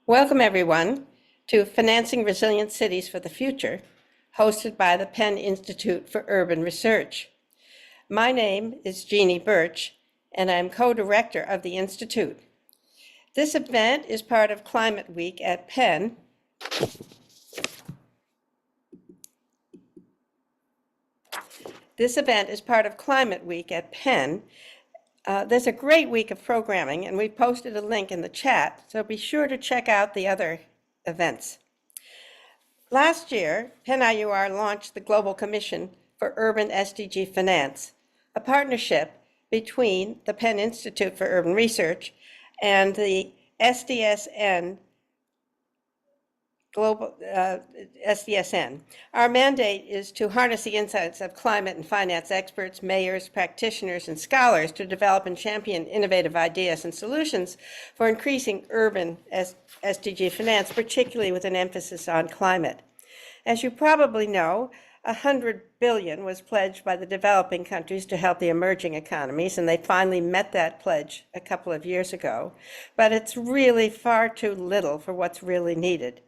Welcome, everyone, to Financing Resilient Cities for the Future, hosted by the Penn Institute for Urban Research. My name is Eugenie Birch, and I'm co-director of the Institute. This event is part of Climate Week at Penn. There's a great week of programming, and we've posted a link in the chat, so be sure to check out the other events. Last year, Penn IUR launched the Global Commission for Urban SDG Finance, a partnership between the Penn Institute for Urban Research and the SDSN, Global SDSN. Our mandate is to harness the insights of climate and finance experts, mayors, practitioners, and scholars to develop and champion innovative ideas and solutions for increasing urban SDG finance, particularly with an emphasis on climate. As you probably know, $100 billion was pledged by the developing countries to help the emerging economies, and they finally met that pledge a couple of years ago. But it's really far too little for what's really needed.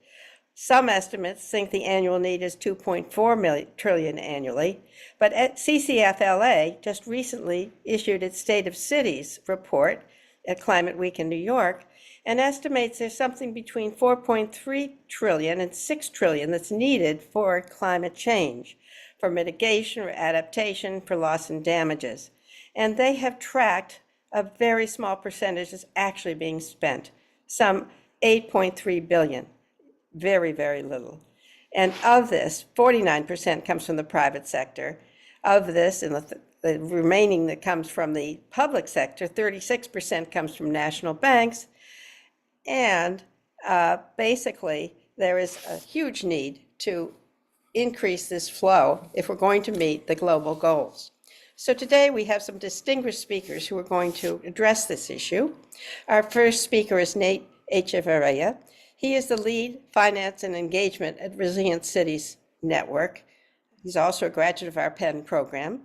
Some estimates think the annual need is 2.4 trillion annually, but CCFLA just recently issued its State of Cities report at Climate Week in New York and estimates there's something between 4.3 trillion and 6 trillion that's needed for climate change, for mitigation or adaptation, for loss and damages. And they have tracked a very small percentage is actually being spent, some 8.3 billion. Very, very little. And of this, 49% comes from the private sector. Of this, and the remaining that comes from the public sector, 36% comes from national banks. And basically, there is a huge need to increase this flow if we're going to meet the global goals. So today we have some distinguished speakers who are going to address this issue. Our first speaker is Nathaniel Echeverria. He is the lead finance and engagement at Resilient Cities Network. He's also a graduate of our Penn program.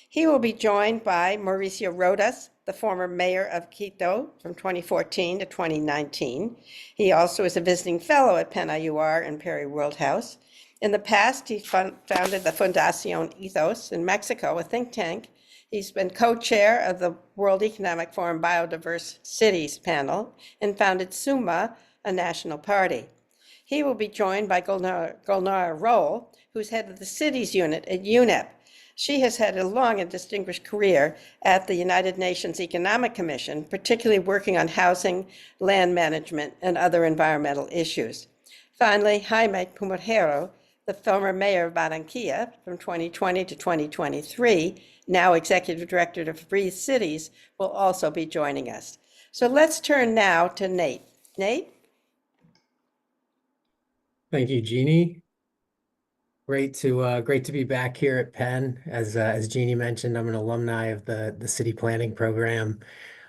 He will be joined by Mauricio Rodas, the former mayor of Quito from 2014 to 2019. He also is a visiting fellow at Penn IUR and Perry Worldhouse. In the past, he founded the Fundación Ethos in Mexico, a think tank. He's been co-chair of the World Economic Forum Biodiverse Cities panel and founded SUMA, a national party. He will be joined by Gulnara Roll, who's head of the cities unit at UNEP. She has had a long and distinguished career at the United Nations Economic Commission, particularly working on housing, land management, and other environmental issues. Finally, Jaime Pumarejo, the former mayor of Barranquilla from 2020 to 2023, now executive director of Free Cities, will also be joining us. So let's turn now to Nate. Nate? Thank you, Jeannie. Great to be back here at Penn. As Jeannie mentioned, I'm an alumni of the city planning program,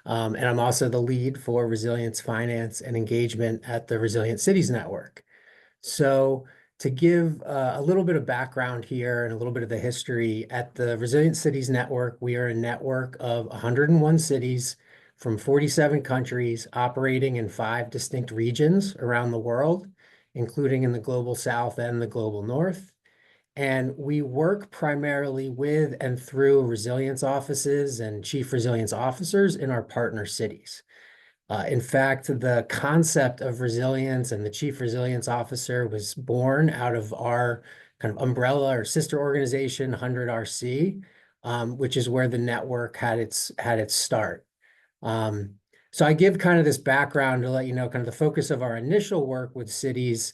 and I'm also the lead for resilience finance and engagement at the Resilient Cities Network. So to give a little bit of background here and a little bit of the history, at the Resilient Cities Network, we are a network of 101 cities from 47 countries operating in 5 distinct regions around the world, including in the global south and the global north. And we work primarily with and through resilience offices and chief resilience officers in our partner cities. In fact, the concept of resilience and the chief resilience officer was born out of our kind of umbrella or sister organization, 100 RC, which is where the network had its start. So I give kind of this background to let you know kind of the focus of our initial work with cities,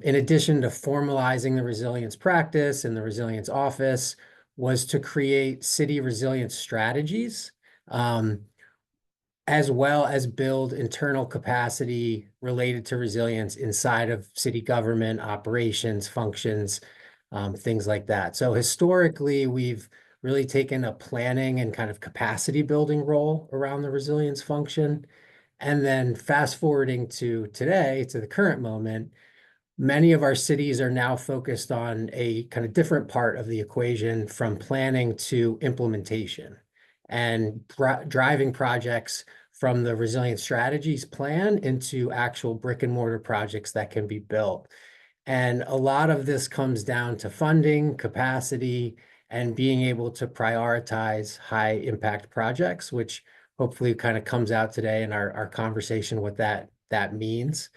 in addition to formalizing the resilience practice and the resilience office, was to create city resilience strategies, as well as build internal capacity related to resilience inside of city government, operations, functions, things like that. So historically, we've really taken a planning and kind of capacity building role around the resilience function. And then fast forwarding to today, to the current moment, many of our cities are now focused on a kind of different part of the equation, from planning to implementation, and driving projects from the Resilient Strategies plan into actual brick and mortar projects that can be built. And a lot of this comes down to funding, capacity, and being able to prioritize high impact projects, which hopefully kind of comes out today in our conversation what that means.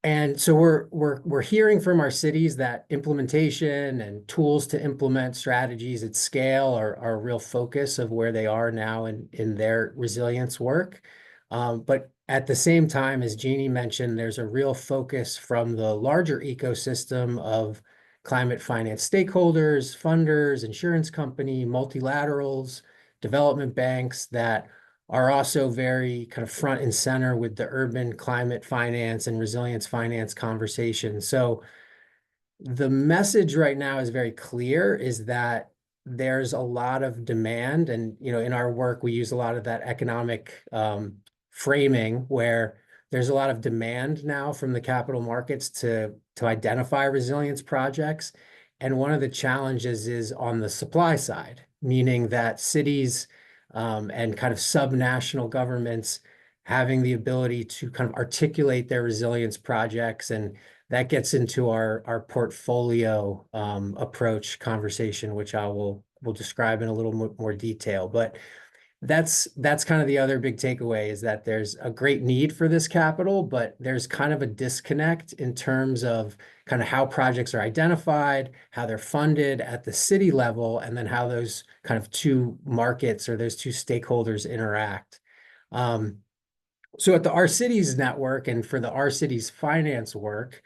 And so we're hearing from our cities that implementation and tools to implement strategies at scale are a real focus of where they are now in their resilience work. But at the same time, as Jeannie mentioned, there's a real focus from the larger ecosystem of climate finance stakeholders, funders, insurance company, multilaterals, development banks that are also very kind of front and center with the urban climate finance and resilience finance conversation. So the message right now is very clear, is that there's a lot of demand. And, in our work, we use a lot of that economic framing where there's a lot of demand now from the capital markets to identify resilience projects. And one of the challenges is on the supply side, meaning that cities and kind of subnational governments having the ability to kind of articulate their resilience projects. And that gets into our portfolio approach conversation, which we'll describe in a little more detail. But that's kind of the other big takeaway, is that there's a great need for this capital, but there's kind of a disconnect in terms of kind of how projects are identified, how they're funded at the city level, and then how those kind of two markets or those two stakeholders interact. So at the Our Cities network and for the Our Cities finance work,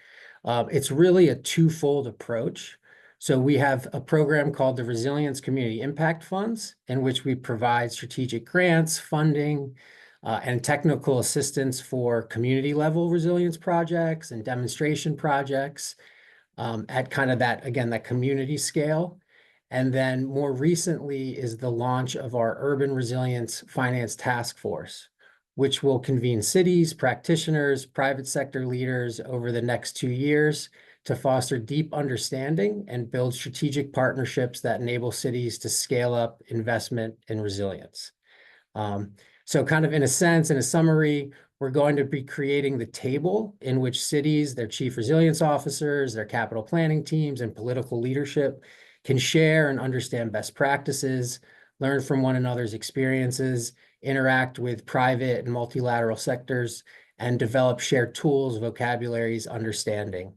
it's really a twofold approach. So we have a program called the Resilience Community Impact Funds, in which we provide strategic grants, funding, and technical assistance for community level resilience projects and demonstration projects at kind of that community scale. And then more recently is the launch of our Urban Resilience Finance Task Force, which will convene cities, practitioners, private sector leaders over the next 2 years to foster deep understanding and build strategic partnerships that enable cities to scale up investment in resilience. So kind of in a sense, in a summary, we're going to be creating the table in which cities, their chief resilience officers, their capital planning teams, and political leadership can share and understand best practices, learn from one another's experiences, interact with private and multilateral sectors, and develop shared tools, vocabularies, understanding.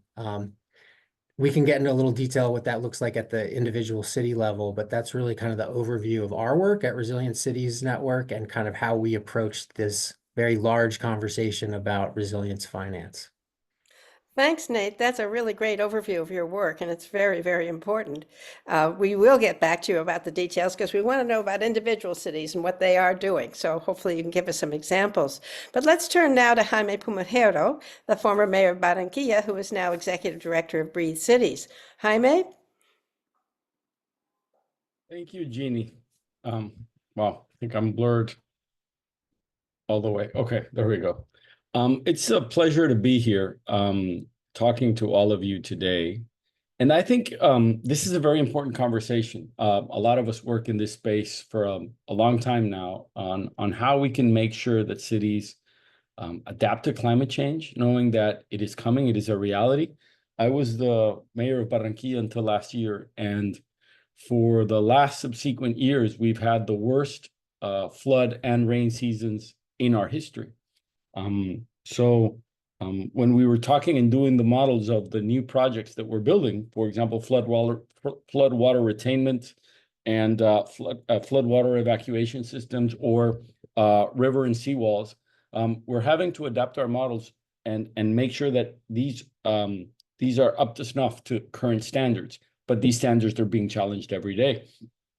We can get into a little detail what that looks like at the individual city level, but that's really kind of the overview of our work at Resilient Cities Network and kind of how we approach this very large conversation about resilience finance. Thanks, Nate. That's a really great overview of your work, and it's very, very important. We will get back to you about the details because we want to know about individual cities and what they are doing. So hopefully you can give us some examples. But let's turn now to Jaime Pumarejo, the former mayor of Barranquilla, who is now executive director of Breathe Cities. Jaime? Thank you, Jeannie. Wow, I think I'm blurred all the way. Okay, there we go. It's a pleasure to be here talking to all of you today. And I think this is a very important conversation. A lot of us work in this space for a long time now on how we can make sure that cities adapt to climate change, knowing that it is coming, it is a reality. I was the mayor of Barranquilla until last year, and for the last subsequent years, we've had the worst flood and rain seasons in our history. When we were talking and doing the models of the new projects that we're building, for example, flood water retainment and flood water evacuation systems or river and seawalls, we're having to adapt our models and make sure that these are up to snuff to current standards. But these standards are being challenged every day.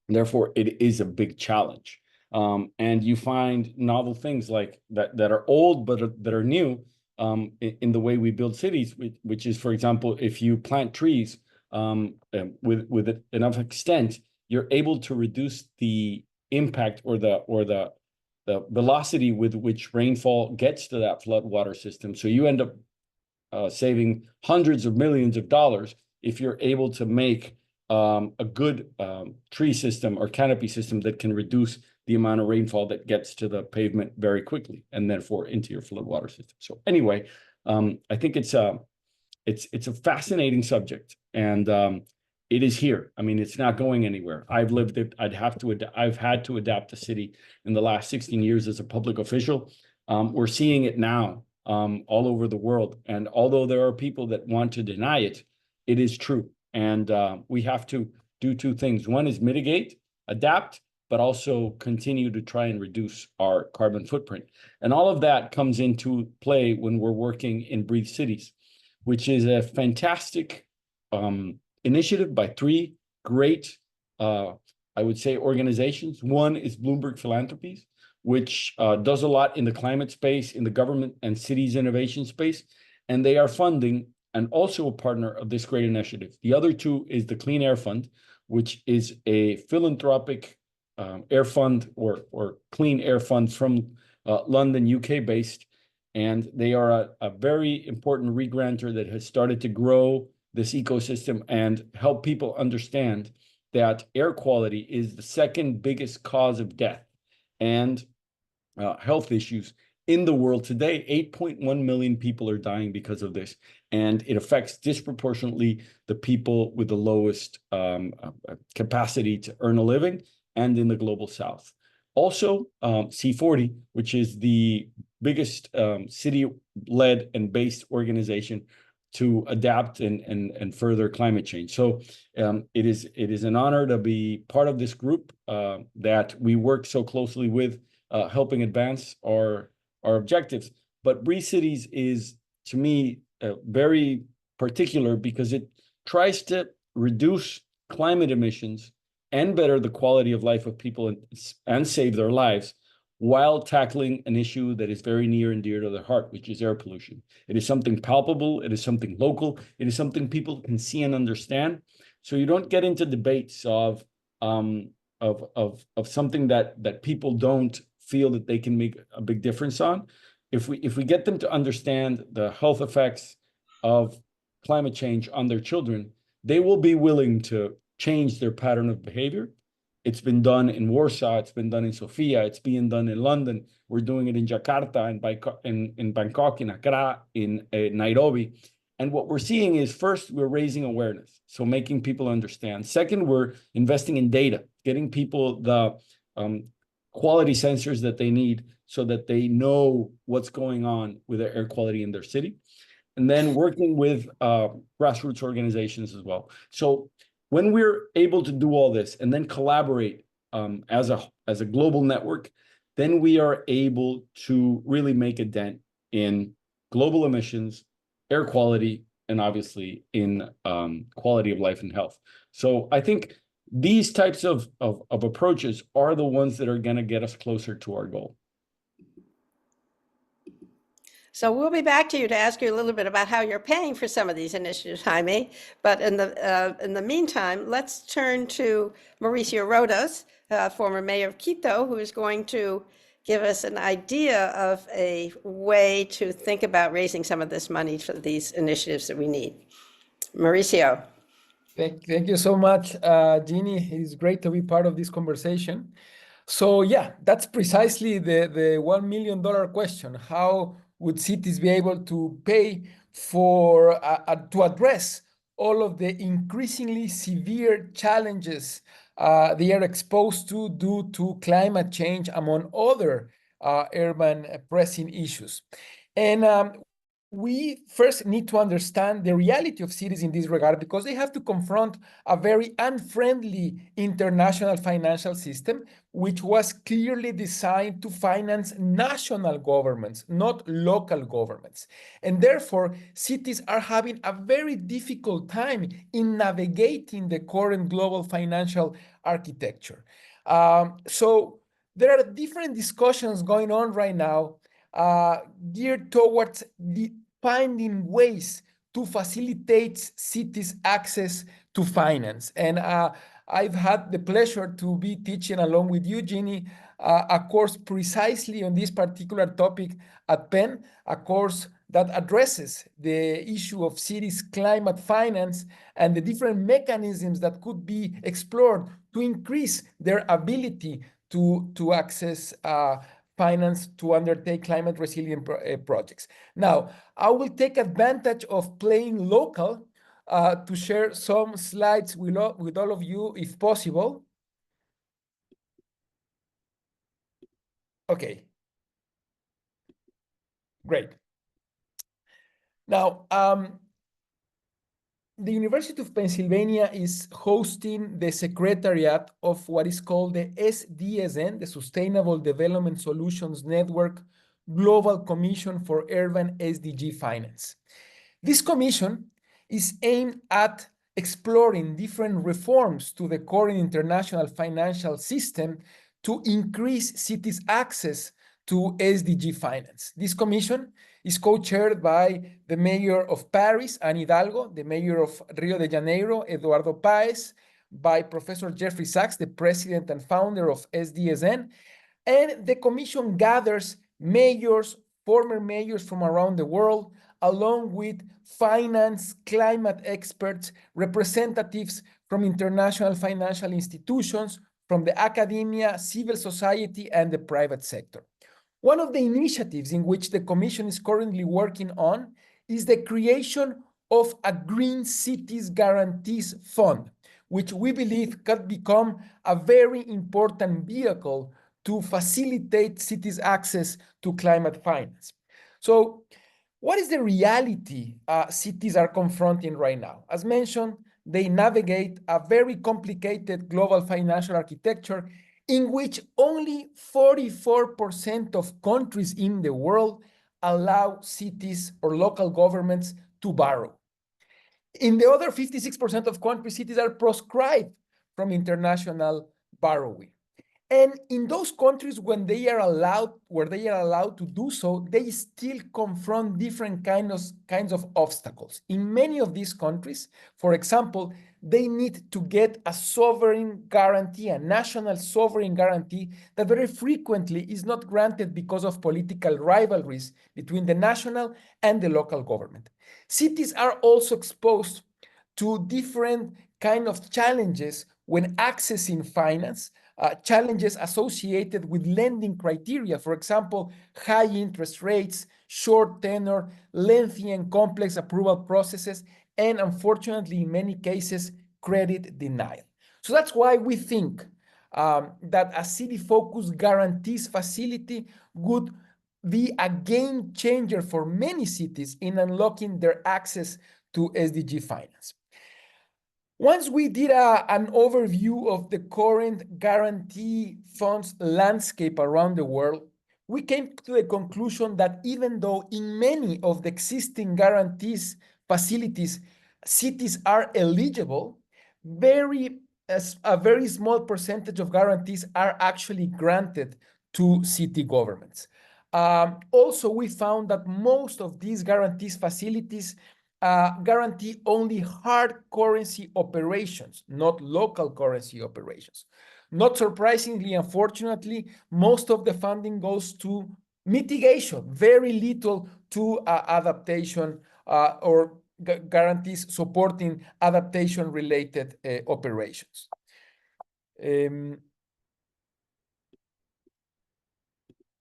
Therefore, it is a big challenge. And you find novel things like that are old, but that are new in the way we build cities, which is, for example, if you plant trees with enough extent, you're able to reduce the impact or the velocity with which rainfall gets to that flood water system. So you end up saving hundreds of millions of dollars if you're able to make a good tree system or canopy system that can reduce the amount of rainfall that gets to the pavement very quickly and therefore into your floodwater system. So anyway, I think it's a fascinating subject, and it is here. I mean, it's not going anywhere. I've lived it. I've had to adapt the city in the last 16 years as a public official. We're seeing it now all over the world. And although there are people that want to deny it, it is true. And we have to do two things. One is mitigate, adapt, but also continue to try and reduce our carbon footprint. And all of that comes into play when we're working in Breathe Cities, which is a fantastic initiative by three great, I would say, organizations. One is Bloomberg Philanthropies, which does a lot in the climate space, in the government and cities innovation space, and they are funding and also a partner of this great initiative. The other two is the Clean Air Fund, which is a philanthropic air fund or clean air fund from London, UK based. And they are a very important regranter that has started to grow this ecosystem and help people understand that air quality is the second biggest cause of death and health issues in the world today. 8.1 million people are dying because of this, and it affects disproportionately the people with the lowest capacity to earn a living and in the global south. Also, C40, which is the biggest city-led and based organization to adapt and further climate change. So it is an honor to be part of this group that we work so closely with, helping advance our objectives. But Breathe Cities is, to me, very particular because it tries to reduce climate emissions and better the quality of life of people and save their lives while tackling an issue that is very near and dear to their heart, which is air pollution. It is something palpable. It is something local. It is something people can see and understand. So you don't get into debates of something that people don't feel that they can make a big difference on. If we get them to understand the health effects of climate change on their children, they will be willing to change their pattern of behavior. It's been done in Warsaw. It's been done in Sofia. It's being done in London. We're doing it in Jakarta, in Bangkok, in Accra, in Nairobi. And what we're seeing is, first, we're raising awareness, so making people understand. Second, we're investing in data, getting people the quality sensors that they need so that they know what's going on with their air quality in their city. And then working with grassroots organizations as well. So when we're able to do all this and then collaborate as a global network, then we are able to really make a dent in global emissions, air quality, and obviously in quality of life and health. So I think these types of approaches are the ones that are going to get us closer to our goal. So we'll be back to you to ask you a little bit about how you're paying for some of these initiatives, Jaime. But in the meantime, let's turn to Mauricio Rodas, former mayor of Quito, who is going to give us an idea of a way to think about raising some of this money for these initiatives that we need. Mauricio. Thank you so much, Jeannie. It is great to be part of this conversation. So yeah, that's precisely the $1 million question. How would cities be able to pay for to address all of the increasingly severe challenges they are exposed to due to climate change, among other urban pressing issues? And we first need to understand the reality of cities in this regard, because they have to confront a very unfriendly international financial system, which was clearly designed to finance national governments, not local governments. And therefore, cities are having a very difficult time in navigating the current global financial architecture. So there are different discussions going on right now geared towards finding ways to facilitate cities' access to finance. And I've had the pleasure to be teaching along with Eugenie a course precisely on this particular topic at Penn, a course that addresses the issue of cities' climate finance and the different mechanisms that could be explored to increase their ability to access finance to undertake climate resilient projects. Now, I will take advantage of playing local to share some slides with all of you, if possible. Okay. Great. Now, the University of Pennsylvania is hosting the secretariat of what is called the SDSN, the Sustainable Development Solutions Network Global Commission for Urban SDG Finance. This commission is aimed at exploring different reforms to the current international financial system to increase cities' access to SDG finance. This commission is co-chaired by the mayor of Paris, Anne Hidalgo, the mayor of Rio de Janeiro, Eduardo Paez, by Professor Jeffrey Sachs, the president and founder of SDSN, and the commission gathers mayors, former mayors from around the world, along with finance, climate experts, representatives from international financial institutions, from the academia, civil society, and the private sector. One of the initiatives in which the Commission is currently working on is the creation of a Green Cities Guarantees Fund, which we believe could become a very important vehicle to facilitate cities' access to climate finance. So, what is the reality cities are confronting right now? As mentioned, they navigate a very complicated global financial architecture in which only 44% of countries in the world allow cities or local governments to borrow. In the other 56% of countries, cities are proscribed from international borrowing. And in those countries, when they are allowed to do so, they still confront different kinds of obstacles. In many of these countries, for example, they need to get a sovereign guarantee, a national sovereign guarantee that very frequently is not granted because of political rivalries between the national and the local government. Cities are also exposed to different kind of challenges when accessing finance, challenges associated with lending criteria, for example, high interest rates, short tenor, lengthy and complex approval processes, and unfortunately, in many cases, credit denial. So that's why we think that a city-focused guarantees facility would be a game changer for many cities in unlocking their access to SDG finance. Once we did an overview of the current guarantee funds landscape around the world, we came to the conclusion that even though in many of the existing guarantees facilities, cities are eligible, a very small percentage of guarantees are actually granted to city governments. Also, we found that most of these guarantees facilities guarantee only hard currency operations, not local currency operations. Not surprisingly, unfortunately, most of the funding goes to mitigation, very little to adaptation or guarantees supporting adaptation-related operations.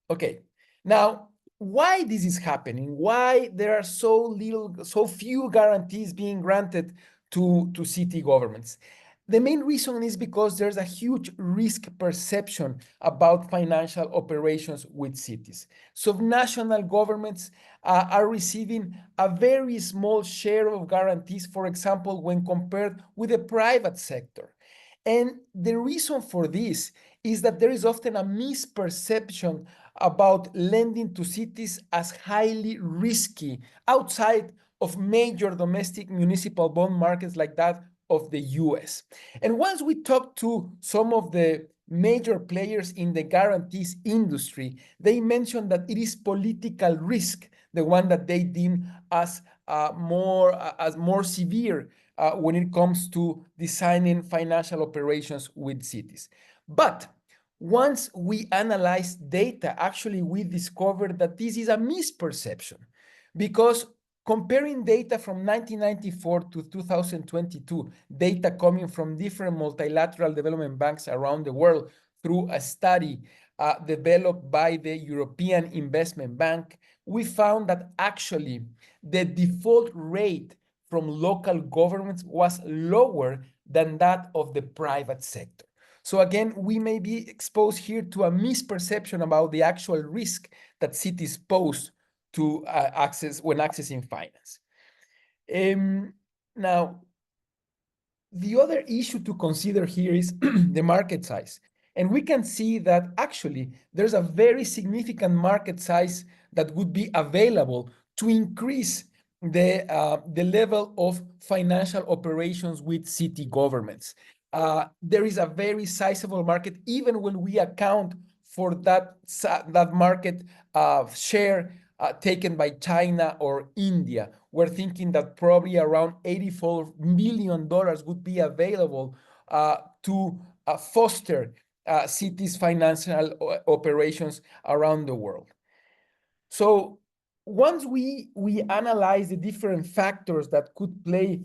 Okay, now, why this is happening, why there are so few guarantees being granted to city governments. The main reason is because there's a huge risk perception about financial operations with cities. Subnational governments are receiving a very small share of guarantees, for example, when compared with the private sector. And the reason for this is that there is often a misperception about lending to cities as highly risky outside of major domestic municipal bond markets like that of the US. And once we talk to some of the major players in the guarantees industry, they mentioned that it is political risk, the one that they deem as more severe when it comes to designing financial operations with cities. But once we analyzed data, actually we discovered that this is a misperception. because comparing data from 1994 to 2022, data coming from different multilateral development banks around the world through a study developed by the European Investment Bank, we found that actually the default rate from local governments was lower than that of the private sector. So again, we may be exposed here to a misperception about the actual risk that cities pose to access when accessing finance. Now, the other issue to consider here is the market size. And we can see that actually there's a very significant market size that would be available to increase the level of financial operations with city governments. There is a very sizable market, even when we account for that market share taken by China or India. We're thinking that probably around $84 million would be available to foster cities' financial operations around the world. So once we analyze the different factors that could play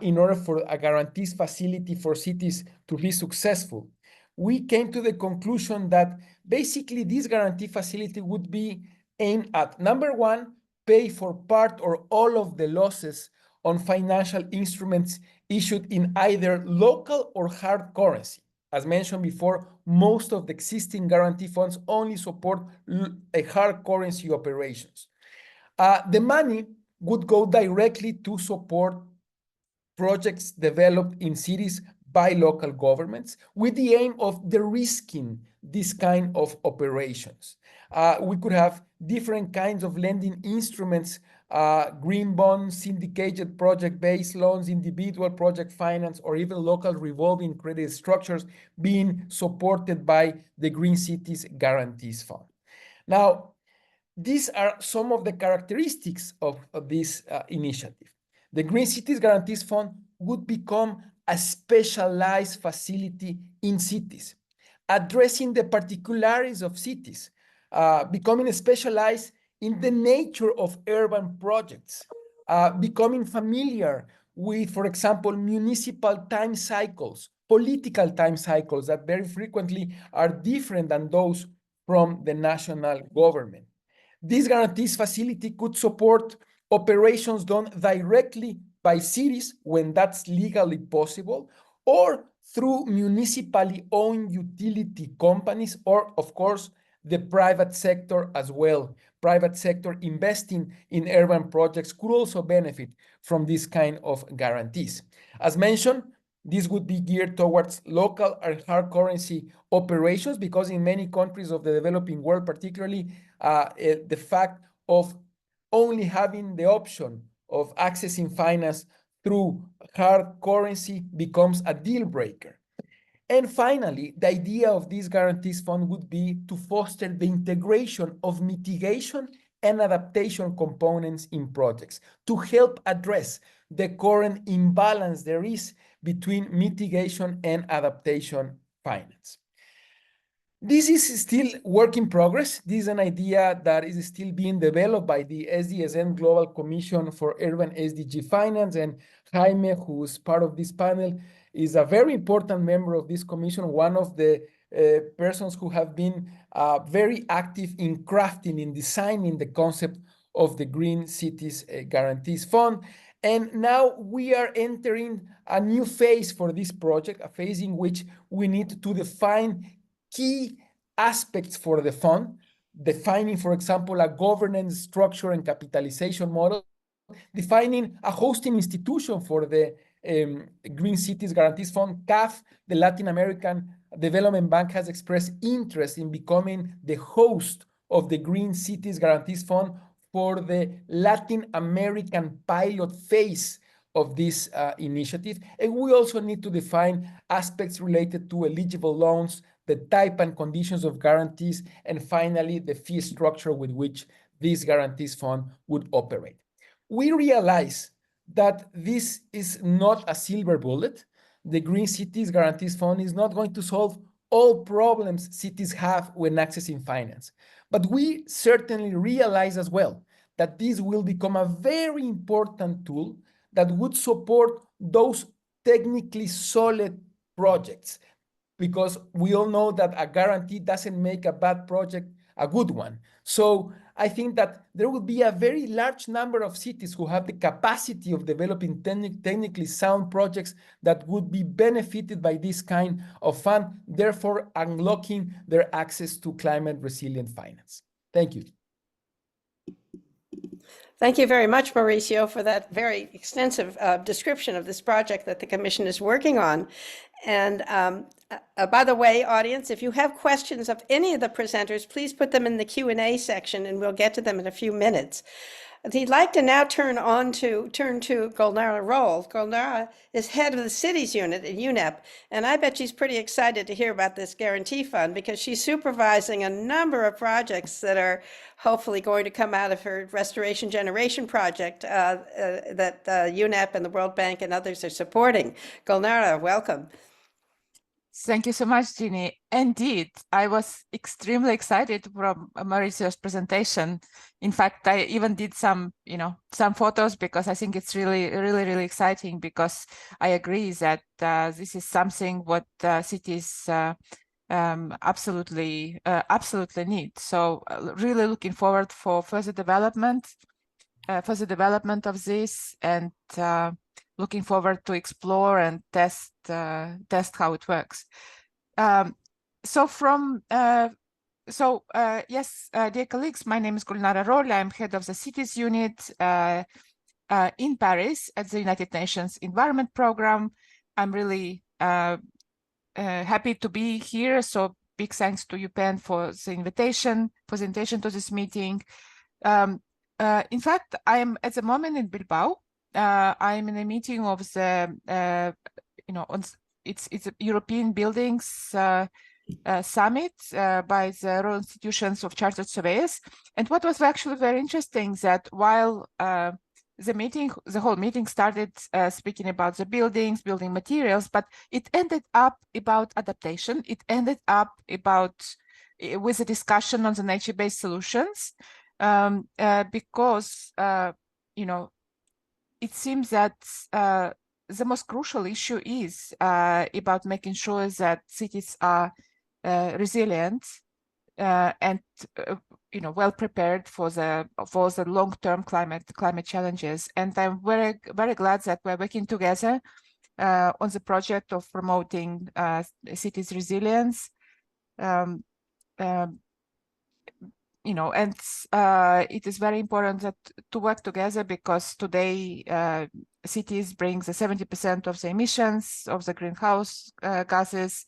in order for a guarantees facility for cities to be successful, we came to the conclusion that basically this guarantee facility would be aimed at, number one, pay for part or all of the losses on financial instruments issued in either local or hard currency. As mentioned before, most of the existing guarantee funds only support hard currency operations. The money would go directly to support projects developed in cities by local governments with the aim of de-risking this kind of operations. We could have different kinds of lending instruments, green bonds, syndicated project-based loans, individual project finance, or even local revolving credit structures being supported by the Green Cities Guarantees Fund. Now, these are some of the characteristics of this initiative. The Green Cities Guarantees Fund would become a specialized facility in cities, addressing the particularities of cities, becoming specialized in the nature of urban projects, becoming familiar with, for example, municipal time cycles, political time cycles that very frequently are different than those from the national government. This guarantees facility could support operations done directly by cities when that's legally possible, or through municipally owned utility companies, or of course, the private sector as well. Private sector investing in urban projects could also benefit from this kind of guarantees. As mentioned, this would be geared towards local and hard currency operations, because in many countries of the developing world, particularly the fact of only having the option of accessing finance through hard currency becomes a deal breaker. And finally, the idea of this guarantees fund would be to foster the integration of mitigation and adaptation components in projects to help address the current imbalance there is between mitigation and adaptation finance. This is still work in progress. This is an idea that is still being developed by the SDSN Global Commission for Urban SDG Finance, and Jaime, who's part of this panel, is a very important member of this commission, one of the persons who have been very active in crafting, in designing the concept of the Green Cities Guarantees Fund. And now we are entering a new phase for this project, a phase in which we need to define key aspects for the fund, defining, for example, a governance structure and capitalization model, defining a hosting institution for the Green Cities Guarantees Fund. CAF, the Latin American Development Bank, has expressed interest in becoming the host of the Green Cities Guarantees Fund for the Latin American pilot phase of this initiative. And we also need to define aspects related to eligible loans, the type and conditions of guarantees, and finally, the fee structure with which this guarantees fund would operate. We realize that this is not a silver bullet. The Green Cities Guarantees Fund is not going to solve all problems cities have when accessing finance. But we certainly realize as well that this will become a very important tool that would support those technically solid projects, because we all know that a guarantee doesn't make a bad project a good one. So I think that there will be a very large number of cities who have the capacity of developing technically sound projects that would be benefited by this kind of fund, therefore unlocking their access to climate resilient finance. Thank you. Thank you very much, Mauricio, for that very extensive description of this project that the Commission is working on. And by the way, audience, if you have questions of any of the presenters, please put them in the Q&A section and we'll get to them in a few minutes. I'd like to now turn to Gulnara Roll. Gulnara is head of the cities unit at UNEP, and I bet she's pretty excited to hear about this guarantee fund because she's supervising a number of projects that are hopefully going to come out of her restoration generation project that UNEP and the World Bank and others are supporting. Gulnara, welcome. Thank you so much, Jeannie. Indeed, I was extremely excited from Mauricio's presentation. In fact, I even did some photos because I think it's really exciting, because I agree that this is something what cities absolutely need. So really looking forward for further development of this, and looking forward to explore and test how it works. Yes, dear colleagues, my name is Gulnara Roll. I'm head of the cities unit in Paris at the United Nations Environment Program. I'm really happy to be here. So big thanks to UPenn for the invitation to this meeting. In fact, I am at the moment in Bilbao. I'm in a meeting of the, it's a European Buildings Summit by the Royal Institutions of Chartered Surveyors. And what was actually very interesting that while the whole meeting started speaking about the building materials, but it ended up about adaptation. It ended up with a discussion on the nature-based solutions, because, it seems that the most crucial issue is about making sure that cities are resilient and well prepared for the long-term climate challenges. And I'm very glad that we're working together on the project of promoting cities' resilience. It is very important to work together, because today cities bring the 70% of the emissions of the greenhouse gases,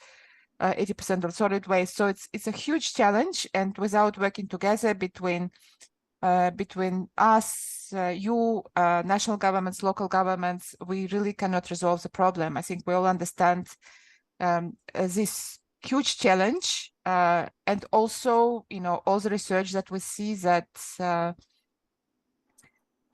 80% of solid waste. So it's a huge challenge, and without working together between us, national governments, local governments, we really cannot resolve the problem. I think we all understand this huge challenge, and also, all the research that we see that,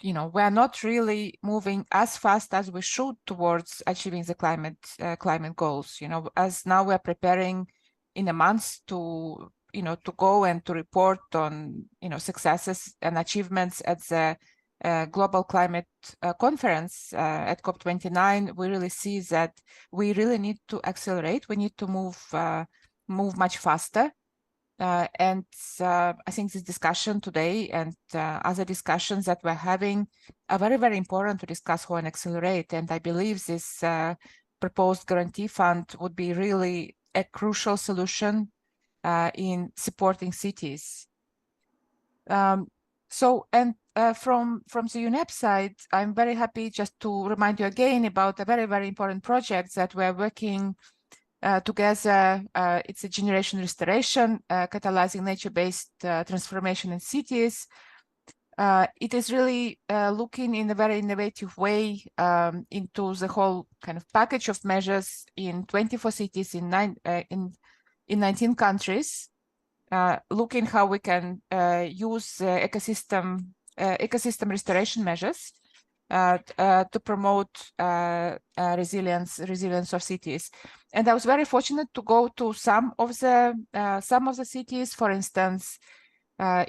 we're not really moving as fast as we should towards achieving the climate goals. As now we're preparing in a month to go and to report on, successes and achievements at the Global Climate Conference at COP29. We really see that we really need to accelerate. We need to move much faster. And I think this discussion today and other discussions that we're having are very, very important to discuss how and accelerate. And I believe this proposed guarantee fund would be really a crucial solution in supporting cities. From the UNEP side, I'm very happy just to remind you again about a very, very important project that we're working together. It's a generation restoration, catalyzing nature-based transformation in cities. It is really looking in a very innovative way into the whole kind of package of measures in 24 cities in 19 countries, looking how we can use ecosystem restoration measures to promote resilience of cities. And I was very fortunate to go to some of the cities. For instance,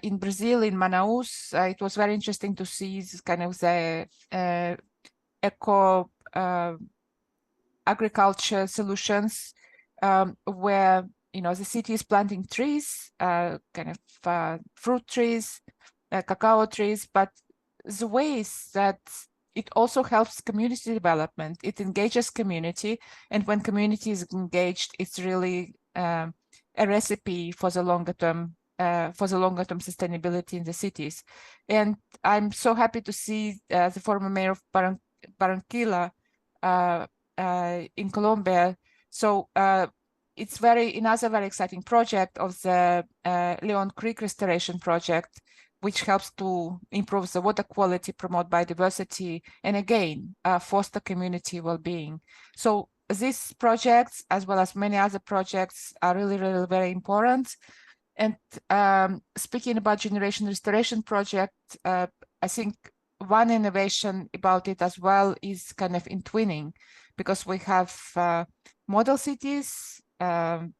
in Brazil, in Manaus, it was very interesting to see this kind of the eco agriculture solutions, where the city is planting trees, fruit trees, cacao trees, but the ways that it also helps community development. It engages community, and when community is engaged, it's really a recipe for the longer term sustainability in the cities. And I'm so happy to see the former mayor of Barranquilla in Colombia. So it's another very exciting project of the Leon Creek Restoration Project, which helps to improve the water quality, promote biodiversity, and again, foster community well-being. So these projects, as well as many other projects, are really, really very important. And speaking about Generation Restoration Project, I think one innovation about it as well is kind of in twinning, because we have model cities, and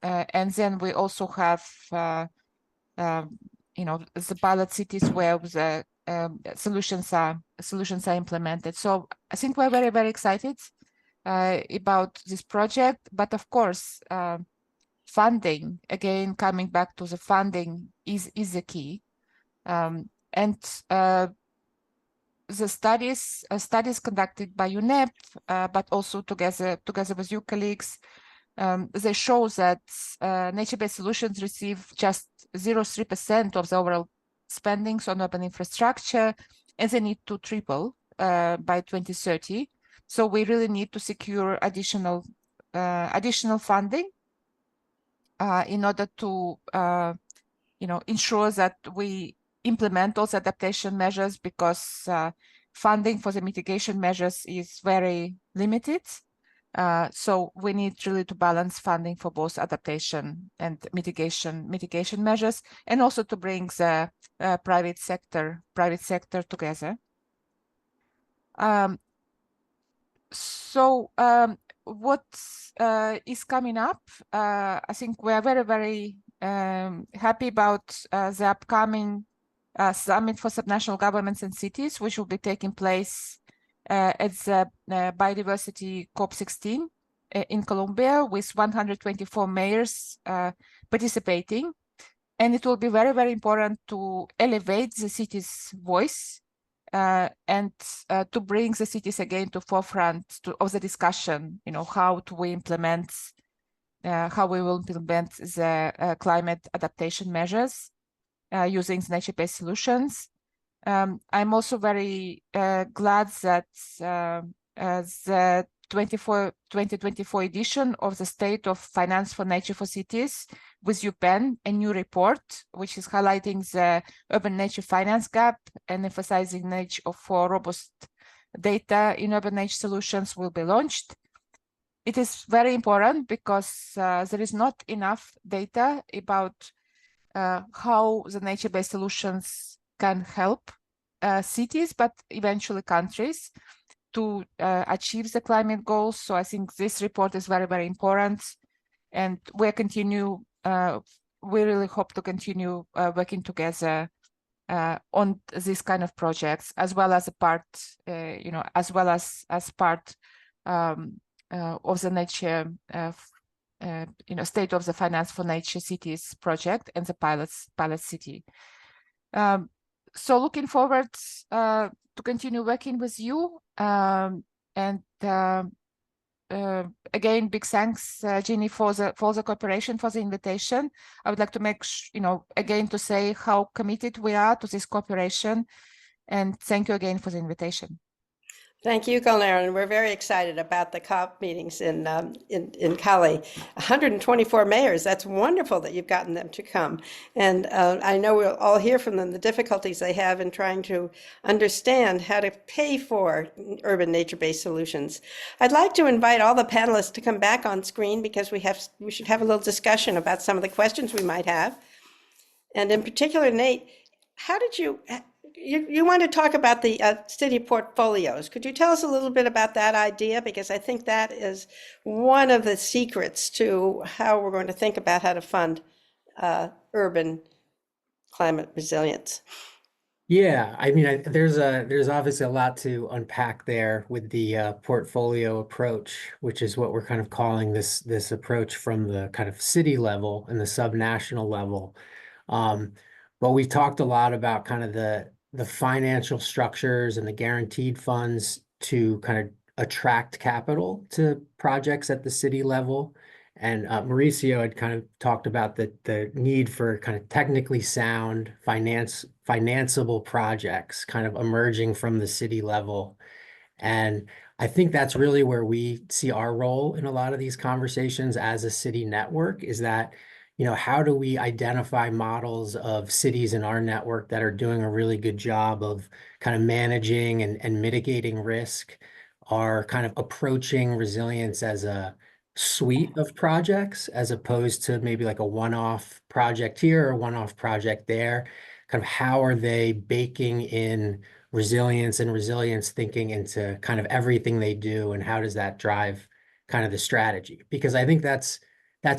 then we also have the pilot cities where the solutions are implemented. So I think we're very, very excited about this project. But of course, funding, again, coming back to the funding is the key. And the studies conducted by UNEP, but also together with you colleagues, they show that nature-based solutions receive just 0.3% of the overall spendings on urban infrastructure, and they need to triple by 2030. So we really need to secure additional funding in order to ensure that we implement those adaptation measures, because funding for the mitigation measures is very limited. So we need really to balance funding for both adaptation and mitigation measures, and also to bring the private sector together. So what is coming up? I think we are very, very happy about the upcoming Summit for Subnational Governments and Cities, which will be taking place at the Biodiversity COP16 in Colombia, with 124 mayors participating. And it will be very, very important to elevate the city's voice and to bring the cities again to forefront of the discussion, how we will implement the climate adaptation measures using nature-based solutions. I'm also very glad that the 2024 edition of the State of Finance for Nature for Cities with UPenn, a new report, which is highlighting the urban nature finance gap and emphasizing need for robust data in urban nature solutions, will be launched. It is very important because there is not enough data about how the nature-based solutions can help cities, but eventually countries, to achieve the climate goals. So I think this report is very, very important, and we really hope to continue working together on this kind of projects, as well as a part, as well as part of the nature, State of the Finance for Nature Cities project and the pilot city. So looking forward to continue working with you. And again, big thanks, Jeannie, for the cooperation, for the invitation. I would like to make, again, to say how committed we are to this cooperation. And thank you again for the invitation. Thank you, Gulnara, and we're very excited about the COP meetings in Cali. 124 mayors, that's wonderful that you've gotten them to come. And I know we'll all hear from them the difficulties they have in trying to understand how to pay for urban nature-based solutions. I'd like to invite all the panelists to come back on screen, because we should have a little discussion about some of the questions we might have. And in particular, Nate, how did you want to talk about the city portfolios. Could you tell us a little bit about that idea? Because I think that is one of the secrets to how we're going to think about how to fund urban climate resilience? Yeah, I mean, there's obviously a lot to unpack there with the portfolio approach, which is what we're kind of calling this approach from the kind of city level and the subnational level. But we've talked a lot about kind of the financial structures and the guaranteed funds to kind of attract capital to projects at the city level. And Mauricio had kind of talked about the need for kind of technically sound financeable projects kind of emerging from the city level. And I think that's really where we see our role in a lot of these conversations as a city network is that, how do we identify models of cities in our network that are doing a really good job of kind of managing and mitigating risk, are kind of approaching resilience as a suite of projects as opposed to maybe like a one-off project here or a one-off project there. Kind of how are they baking in resilience and resilience thinking into kind of everything they do, and how does that drive kind of the strategy? Because I think that's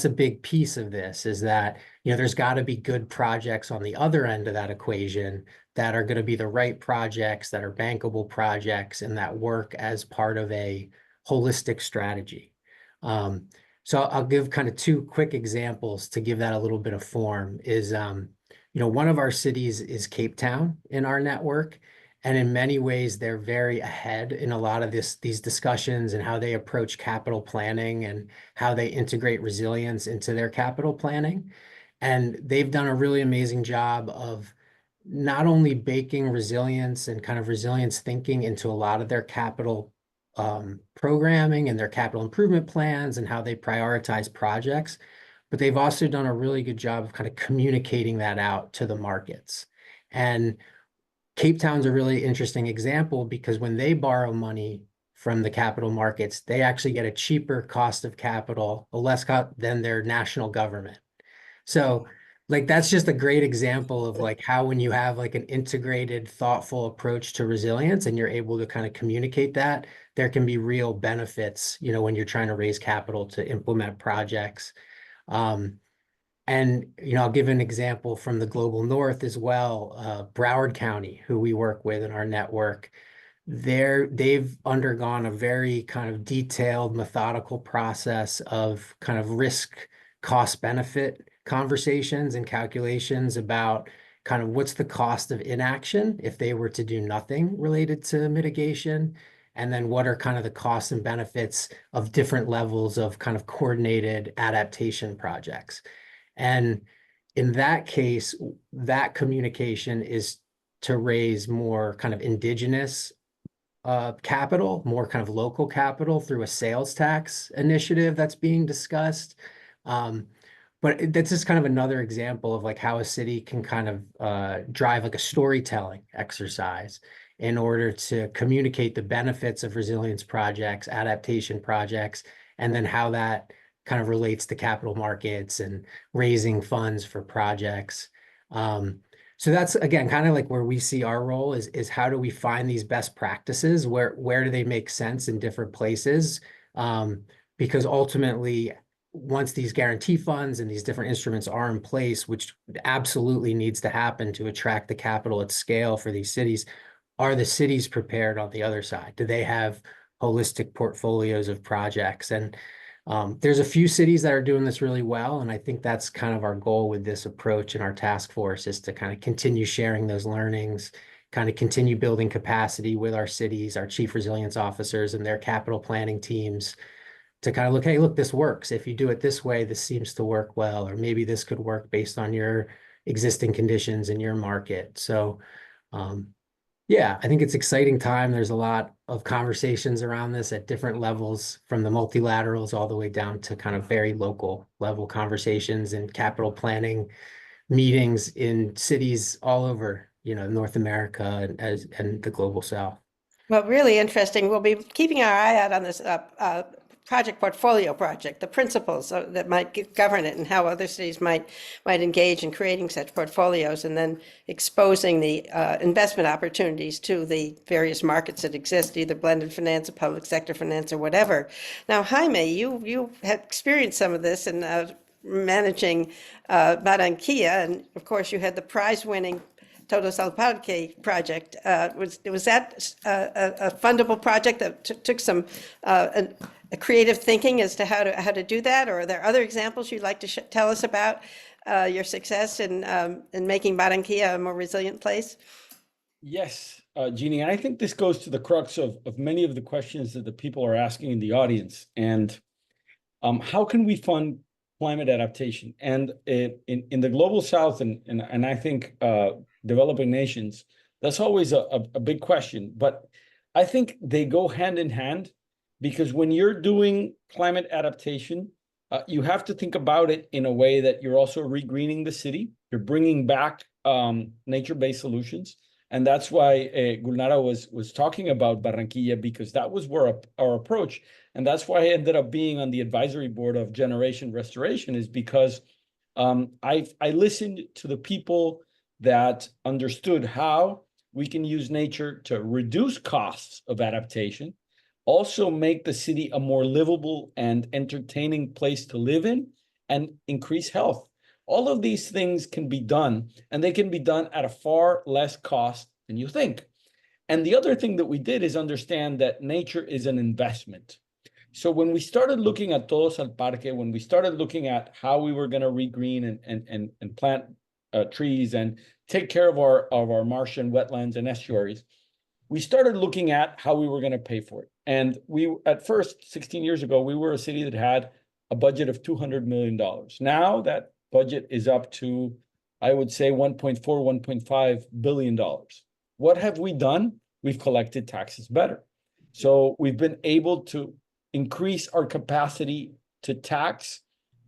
a big piece of this is that, there's got to be good projects on the other end of that equation that are going to be the right projects, that are bankable projects, and that work as part of a holistic strategy. So I'll give kind of two quick examples to give that a little bit of form is, one of our cities is Cape Town in our network. And in many ways, they're very ahead in a lot of these discussions and how they approach capital planning and how they integrate resilience into their capital planning. And they've done a really amazing job of not only baking resilience and kind of resilience thinking into a lot of their capital programming and their capital improvement plans and how they prioritize projects, but they've also done a really good job of kind of communicating that out to the markets. And Cape Town's a really interesting example because when they borrow money from the capital markets, they actually get a cheaper cost of capital, a less cost than their national government. So like that's just a great example of like how when you have like an integrated, thoughtful approach to resilience and you're able to kind of communicate that, there can be real benefits, when you're trying to raise capital to implement projects. And, I'll give an example from the global north as well. Broward County, who we work with in our network, they've undergone a very kind of detailed, methodical process of kind of risk, cost benefit conversations and calculations about kind of what's the cost of inaction if they were to do nothing related to mitigation. And then what are kind of the costs and benefits of different levels of kind of coordinated adaptation projects. And in that case, that communication is to raise more kind of indigenous capital, more kind of local capital through a sales tax initiative that's being discussed. But that's just kind of another example of like how a city can kind of drive like a storytelling exercise in order to communicate the benefits of resilience projects, adaptation projects, and then how that kind of relates to capital markets and raising funds for projects. So that's, again, kind of like where we see our role is how do we find these best practices? Where do they make sense in different places? Because ultimately, once these guarantee funds and these different instruments are in place, which absolutely needs to happen to attract the capital at scale for these cities, are the cities prepared on the other side? Do they have holistic portfolios of projects? And there's a few cities that are doing this really well. And I think that's kind of our goal with this approach and our task force is to kind of continue sharing those learnings, kind of continue building capacity with our cities, our chief resilience officers and their capital planning teams to kind of look, hey, look, this works. If you do it this way, this seems to work well, or maybe this could work based on your existing conditions in your market. So yeah, I think it's exciting time. There's a lot of conversations around this at different levels, from the multilaterals all the way down to kind of very local level conversations and capital planning meetings in cities all over, North America and the global South. Well, really interesting. We'll be keeping our eye out on this project portfolio project, the principles that might govern it and how other cities might engage in creating such portfolios and then exposing the investment opportunities to the various markets that exist, either blended finance or public sector finance or whatever. Now, Jaime, you have experienced some of this and managing Barranquilla, and of course you had the prize-winning Todos al Parque project. Was that a fundable project that took some a creative thinking as to how to do that, or are there other examples you'd like to tell us about your success in making Barranquilla a more resilient place? Yes, Jeannie, and I think this goes to the crux of many of the questions that the people are asking in the audience. And how can we fund climate adaptation? And in the global South and I think developing nations, that's always a big question. But I think they go hand in hand, because when you're doing climate adaptation, you have to think about it in a way that you're also regreening the city. You're bringing back nature-based solutions. And that's why Gulnara was talking about Barranquilla, because that was where our approach. And that's why I ended up being on the advisory board of Generation Restoration, is because I listened to the people that understood how we can use nature to reduce costs of adaptation, also make the city a more livable and entertaining place to live in, and increase health. All of these things can be done, and they can be done at a far less cost than you think. And the other thing that we did is understand that nature is an investment. So when we started looking at Todos al Parque, when we started looking at how we were going to regreen and plant trees and take care of our marsh and wetlands and estuaries, we started looking at how we were going to pay for it. And we, at first, 16 years ago, we were a city that had a budget of $200 million. Now that budget is up to, I would say, $1.4, $1.5 billion. What have we done? We've collected taxes better. So we've been able to increase our capacity to tax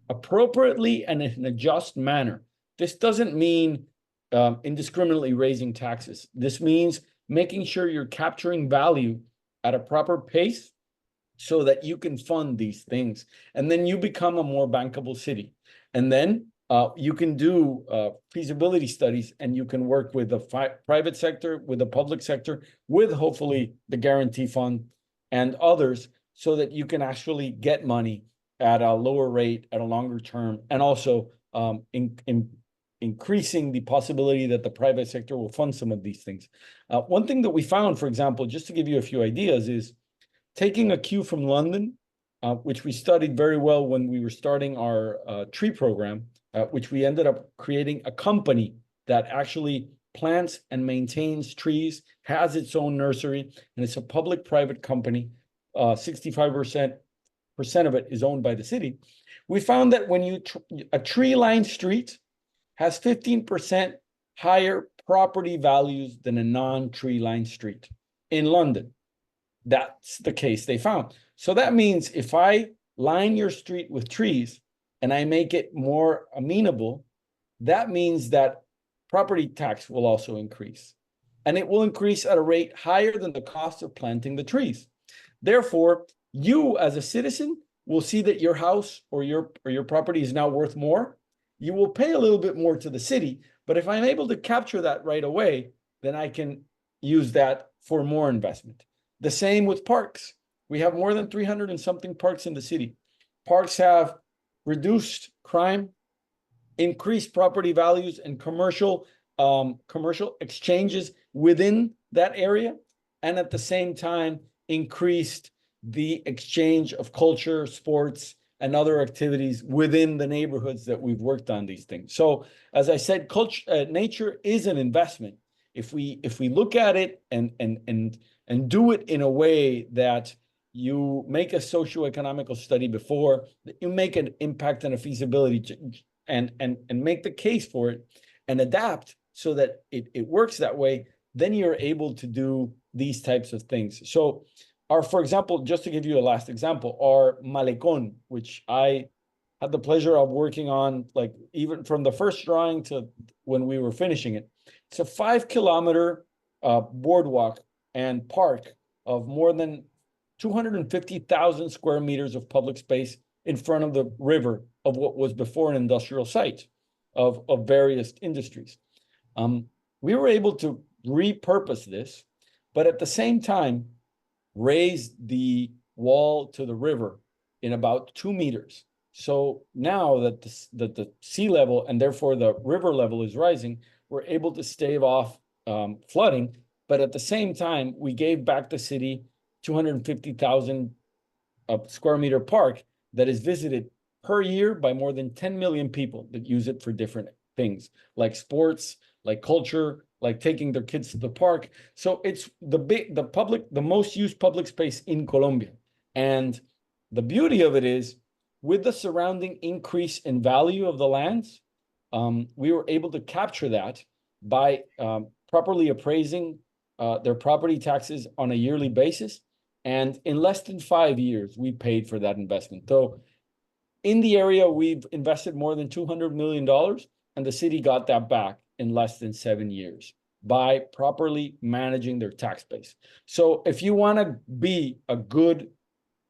appropriately and in a just manner. This doesn't mean indiscriminately raising taxes. This means making sure you're capturing value at a proper pace so that you can fund these things. And then you become a more bankable city. And then you can do feasibility studies, and you can work with the private sector, with the public sector, with hopefully the guarantee fund and others, so that you can actually get money at a lower rate, at a longer term, and also increasing the possibility that the private sector will fund some of these things. One thing that we found, for example, just to give you a few ideas, is taking a cue from London, which we studied very well when we were starting our tree program, which we ended up creating a company that actually plants and maintains trees, has its own nursery, and it's a public-private company. 65% of it is owned by the city. We found that when a tree-lined street has 15% higher property values than a non-tree lined street in London. That's the case they found. So that means if I line your street with trees and I make it more amenable, that means that property tax will also increase. And it will increase at a rate higher than the cost of planting the trees. Therefore, you as a citizen will see that your house or your property is now worth more. You will pay a little bit more to the city, but if I'm able to capture that right away, then I can use that for more investment. The same with parks. We have more than 300 and something parks in the city. Parks have reduced crime, increased property values, and commercial exchanges within that area, and at the same time increased the exchange of culture, sports, and other activities within the neighborhoods that we've worked on these things. So, as I said, nature is an investment. If we look at it and do it in a way that you make a socioeconomical study before, that you make an impact and a feasibility and make the case for it and adapt so that it works that way, then you're able to do these types of things. So, for example, just to give you a last example, our Malecón, which I had the pleasure of working on, like even from the first drawing to when we were finishing it. It's a 5-kilometer boardwalk and park of more than 250,000 square meters of public space in front of the river of what was before an industrial site of various industries. We were able to repurpose this, but at the same time, raise the wall to the river in about 2 meters. So now that the sea level and therefore the river level is rising, we're able to stave off flooding. But at the same time, we gave back the city 250,000 square meter park that is visited per year by more than 10 million people that use it for different things, like sports, like culture, like taking their kids to the park. So it's the most used public space in Colombia. And the beauty of it is, with the surrounding increase in value of the lands, we were able to capture that by properly appraising their property taxes on a yearly basis. And in less than 5 years, we paid for that investment. So in the area, we've invested more than $200 million, and the city got that back in less than 7 years by properly managing their tax base. So if you want to be a good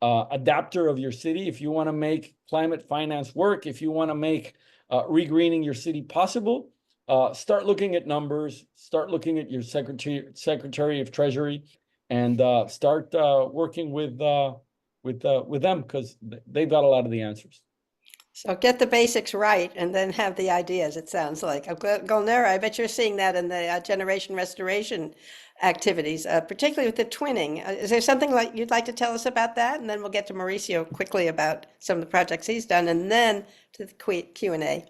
adapter of your city, if you want to make climate finance work, if you want to make regreening your city possible, start looking at numbers, start looking at your Secretary of Treasury, and start working with them, because they've got a lot of the answers. So get the basics right and then have the ideas, it sounds like. Gulnara, I bet you're seeing that in the generation restoration activities, particularly with the twinning. Is there something like you'd like to tell us about that? And then we'll get to Mauricio quickly about some of the projects he's done, and then to the Q&A.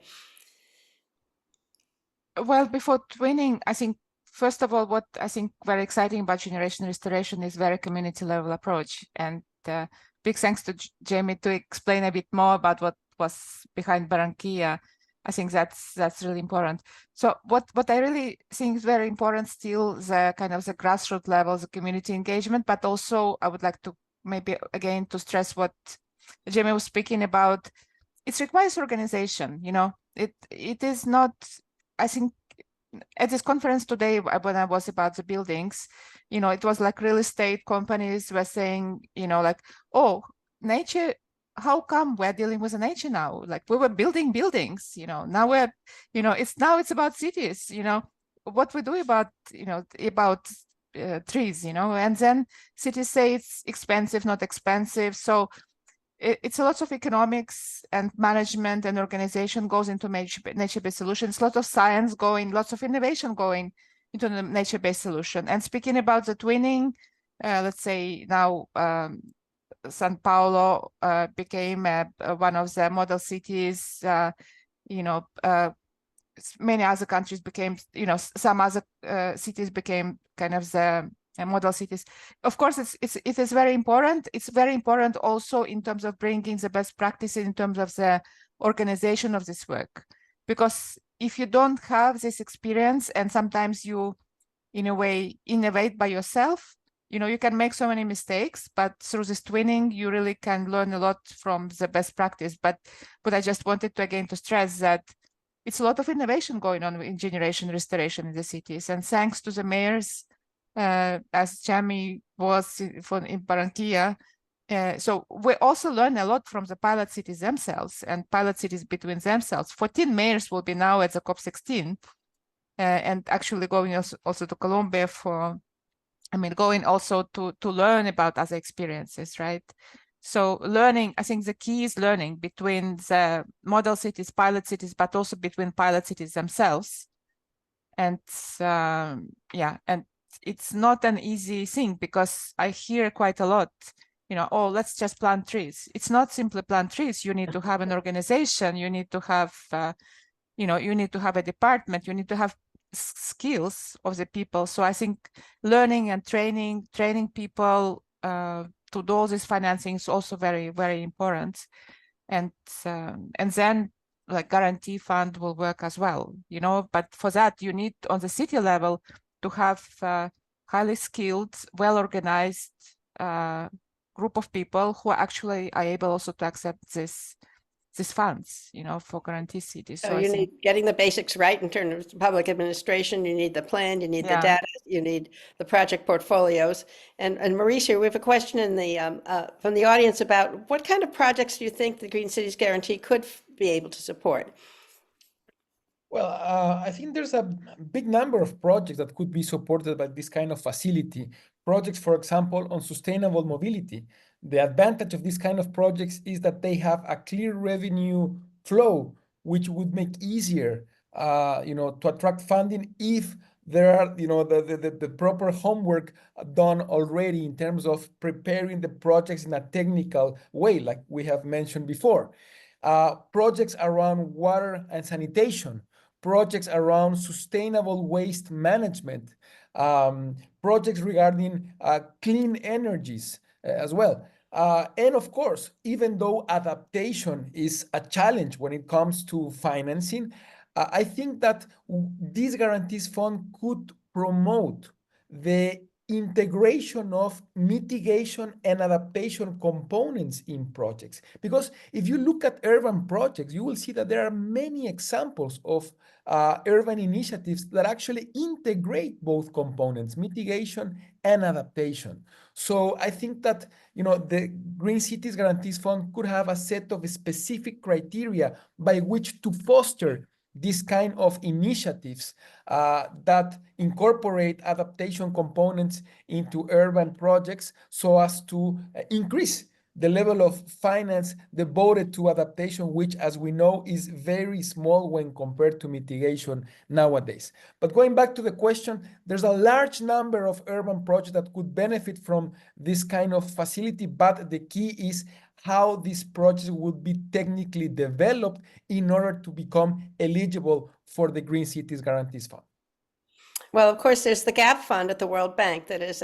Well, before twinning, I think, first of all, what I think very exciting about generation restoration is very community level approach. And big thanks to Jaime to explain a bit more about what was behind Barranquilla. I think that's really important. So what I really think is very important still, the kind of the grassroots level, the community engagement, but also I would like to maybe again to stress what Jaime was speaking about. It requires organization, you know, it is not, I think at this conference today, when I was about the buildings, you know, it was like real estate companies were saying, you know, like, oh, nature, how come we're dealing with the nature now? Like we were building buildings, you know, now we're, you know, it's about cities, you know, what we do about, you know, about trees, you know, and then cities say it's expensive, not expensive. So it's a lot of economics and management and organization goes into nature-based solutions, lots of science going, lots of innovation going into the nature-based solution. And speaking about the twinning, let's say now São Paulo became one of the model cities, you know, many other countries became, you know, some other cities became kind of the model cities. Of course, it is very important. It's very important also in terms of bringing the best practices in terms of the organization of this work. Because if you don't have this experience and sometimes you, in a way, innovate by yourself, you know, you can make so many mistakes, but through this twinning, you really can learn a lot from the best practice. But I just wanted to, again, to stress that it's a lot of innovation going on in generation restoration in the cities. And thanks to the mayors, as Jaime was in Barranquilla. So we also learn a lot from the pilot cities themselves and pilot cities between themselves. 14 mayors will be now at the COP16 and actually going also to Colombia for, I mean, going also to learn about other experiences, right? So learning, I think the key is learning between the model cities, pilot cities, but also between pilot cities themselves. And yeah, and it's not an easy thing because I hear quite a lot, you know, oh, let's just plant trees. It's not simply plant trees. You need to have an organization. You need to have, you know, you need to have a department. You need to have skills of the people. So I think learning and training people to do all this financing is also very, very important. And then like guarantee fund will work as well, you know, but for that you need on the city level to have highly skilled, well-organized group of people who actually are able also to accept these funds, you know, for guarantee cities. So you need getting the basics right in terms of public administration. You need the plan, you need the data, you need the project portfolios. And Mauricio, we have a question in the from the audience about what kind of projects do you think the Green Cities Guarantee could be able to support? Well, I think there's a big number of projects that could be supported by this kind of facility. Projects, for example, on sustainable mobility. The advantage of these kind of projects is that they have a clear revenue flow, which would make easier, to attract funding if there are, the proper homework done already in terms of preparing the projects in a technical way, like we have mentioned before. Projects around water and sanitation, projects around sustainable waste management, projects regarding clean energies as well. And of course, even though adaptation is a challenge when it comes to financing, I think that this guarantees fund could promote the integration of mitigation and adaptation components in projects. Because if you look at urban projects, you will see that there are many examples of urban initiatives that actually integrate both components, mitigation and adaptation. So I think that, the Green Cities Guarantees Fund could have a set of specific criteria by which to foster these kind of initiatives that incorporate adaptation components into urban projects so as to increase the level of finance devoted to adaptation, which, as we know, is very small when compared to mitigation nowadays. But going back to the question, there's a large number of urban projects that could benefit from this kind of facility, but the key is how these projects would be technically developed in order to become eligible for the Green Cities Guarantees Fund. Well, of course, there's the GAP fund at the World Bank that is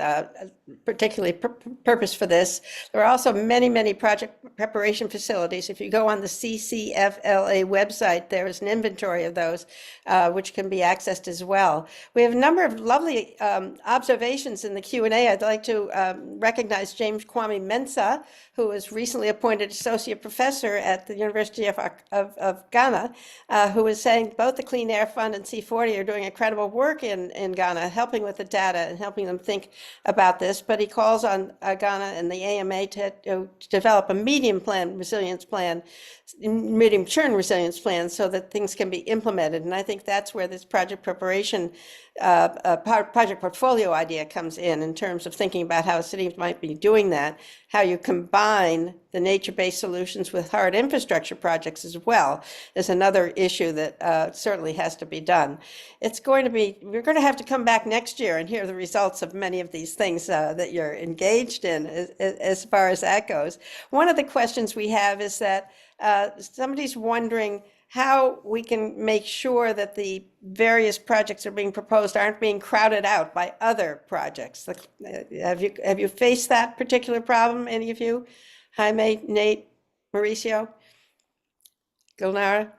particularly purposed for this. There are also many, many project preparation facilities. If you go on the CCFLA website, there is an inventory of those, which can be accessed as well. We have a number of lovely observations in the Q&A. I'd like to recognize James Kwame Mensah, who was recently appointed associate professor at the University of Ghana, who was saying both the Clean Air Fund and C40 are doing incredible work in Ghana, helping with the data and helping them think about this. But he calls on Ghana and the AMA to develop a medium-term resilience plan so that things can be implemented. And I think that's where this project preparation, project portfolio idea comes in terms of thinking about how cities might be doing that, how you combine the nature-based solutions with hard infrastructure projects as well is another issue that certainly has to be done. We're going to have to come back next year and hear the results of many of these things that you're engaged in as far as that goes. One of the questions we have is that somebody's wondering how we can make sure that the various projects that are being proposed aren't being crowded out by other projects. Have you faced that particular problem, any of you? Jaime, Nate, Mauricio, Gulnara?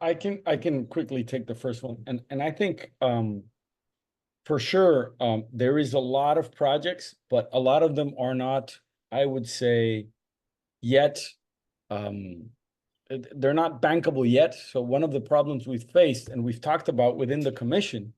I can quickly take the first one, and I think for sure there is a lot of projects, but a lot of them are not, I would say, yet. They're not bankable yet. So one of the problems we've faced and we've talked about within the commission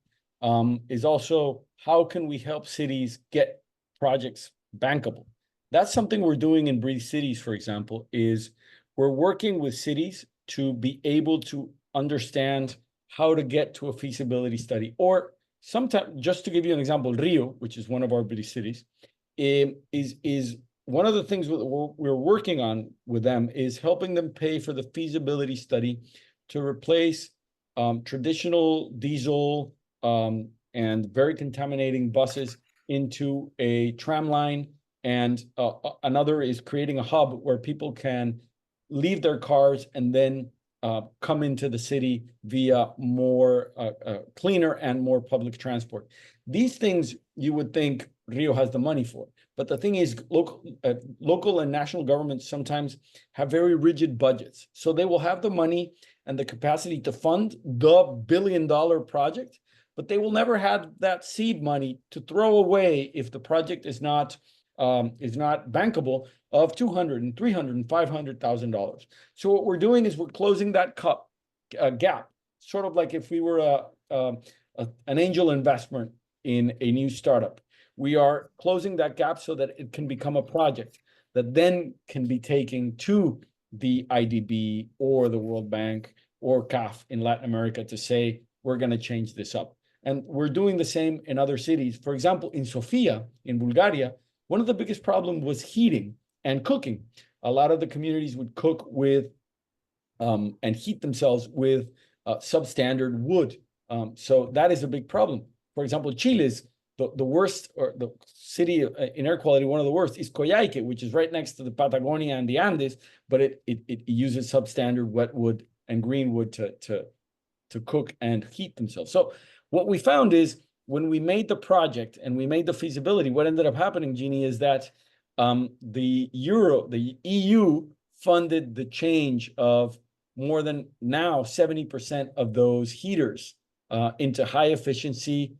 is also how can we help cities get projects bankable? That's something we're doing in Breathe Cities, for example, is we're working with cities to be able to understand how to get to a feasibility study. Or sometimes, just to give you an example, Rio, which is one of our Breathe Cities, is one of the things we're working on with them is helping them pay for the feasibility study to replace traditional diesel and very contaminating buses into a tram line. And another is creating a hub where people can leave their cars and then come into the city via more cleaner and more public transport. These things you would think Rio has the money for. But the thing is, local and national governments sometimes have very rigid budgets. So they will have the money and the capacity to fund the billion-dollar project, but they will never have that seed money to throw away if the project is not bankable of $200,000 and $300,000 and $500,000. So what we're doing is we're closing that gap, sort of like if we were an angel investment in a new startup. We are closing that gap so that it can become a project that then can be taken to the IDB or the World Bank or CAF in Latin America to say, we're going to change this up. And we're doing the same in other cities. For example, in Sofia, in Bulgaria, one of the biggest problems was heating and cooking. A lot of the communities would cook with and heat themselves with substandard wood. So that is a big problem. For example, Chile's the worst, or the city in air quality, one of the worst, is Coyhaique, which is right next to the Patagonia and the Andes, but it uses substandard wet wood and green wood to cook and heat themselves. So what we found is when we made the project and we made the feasibility, what ended up happening, Jeannie, is that the EU funded the change of more than now 70% of those heaters into high efficiency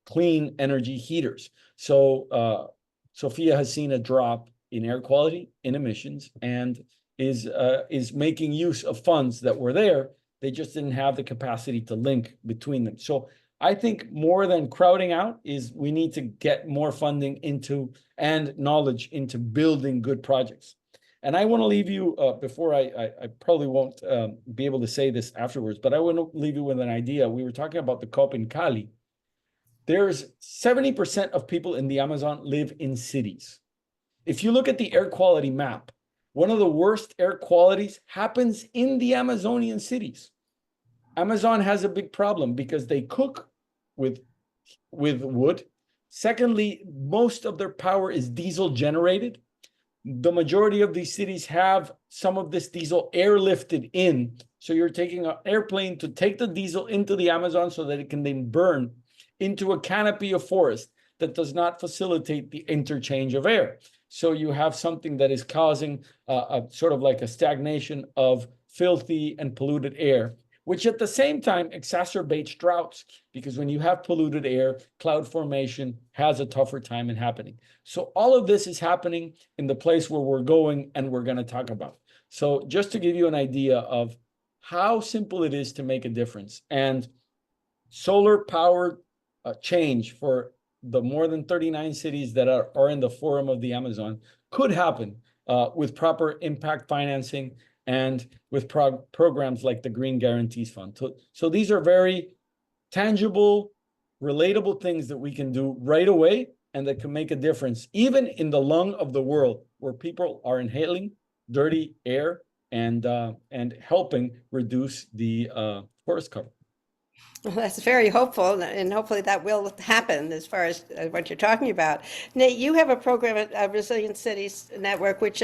clean energy heaters. So Sofia has seen a drop in air quality, in emissions, and is making use of funds that were there. They just didn't have the capacity to link between them. So I think more than crowding out is we need to get more funding into and knowledge into building good projects. And I want to leave you, before I probably won't be able to say this afterwards, but I want to leave you with an idea. We were talking about the COP in Cali. There's 70% of people in the Amazon live in cities. If you look at the air quality map, one of the worst air qualities happens in the Amazonian cities. Amazon has a big problem because they cook with wood. Secondly, most of their power is diesel generated. The majority of these cities have some of this diesel airlifted in. So you're taking an airplane to take the diesel into the Amazon so that it can then burn into a canopy of forest that does not facilitate the interchange of air. So you have something that is causing a sort of like a stagnation of filthy and polluted air, which at the same time exacerbates droughts, because when you have polluted air, cloud formation has a tougher time in happening. So all of this is happening in the place where we're going and we're going to talk about. So just to give you an idea of how simple it is to make a difference, and solar powered change for the more than 39 cities that are in the Forum of the Amazon could happen with proper impact financing and with programs like the Green Guarantees Fund. So these are very tangible, relatable things that we can do right away and that can make a difference, even in the lung of the world where people are inhaling dirty air and helping reduce the forest cover. Well, that's very hopeful, and hopefully that will happen as far as what you're talking about. Nate, you have a program at Resilient Cities Network, which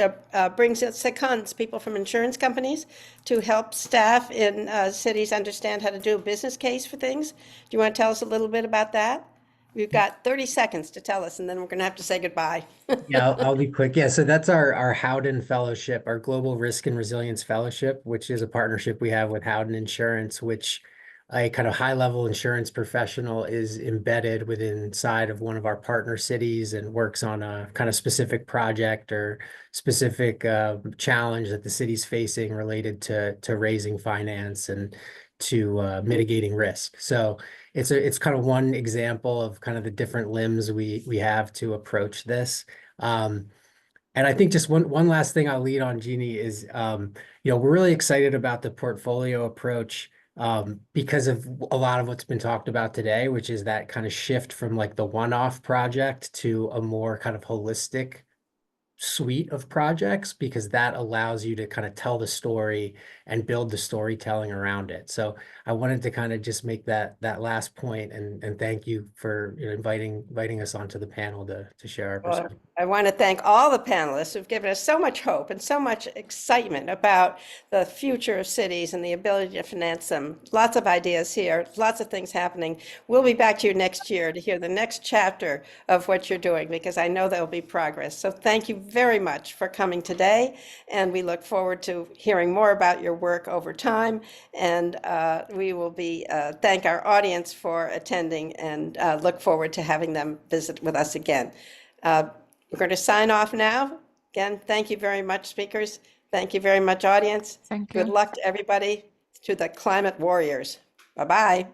brings in seconds, people from insurance companies, to help staff in cities understand how to do a business case for things. Do you want to tell us a little bit about that? We've got 30 seconds to tell us, and then we're going to have to say goodbye. Yeah, I'll be quick. Yeah, so that's our Howden Fellowship, our Global Risk and Resilience Fellowship, which is a partnership we have with Howden Insurance, which a kind of high-level insurance professional is embedded inside of one of our partner cities and works on a kind of specific project or specific challenge that the city's facing related to raising finance and to mitigating risk. So it's kind of one example of kind of the different limbs we have to approach this. And I think just one last thing I'll lead on, Jeannie, is we're really excited about the portfolio approach because of a lot of what's been talked about today, which is that kind of shift from like the one-off project to a more kind of holistic suite of projects, because that allows you to kind of tell the story and build the storytelling around it. So I wanted to kind of just make that last point and thank you for inviting us onto the panel to share our perspective. I want to thank all the panelists who've given us so much hope and so much excitement about the future of cities and the ability to finance them. Lots of ideas here, lots of things happening. We'll be back to you next year to hear the next chapter of what you're doing, because I know there'll be progress. So thank you very much for coming today, and we look forward to hearing more about your work over time. And we will thank our audience for attending and look forward to having them visit with us again. We're going to sign off now. Again, thank you very much, speakers. Thank you very much, audience. Thank you. Good luck to everybody, to the climate warriors. Bye-bye.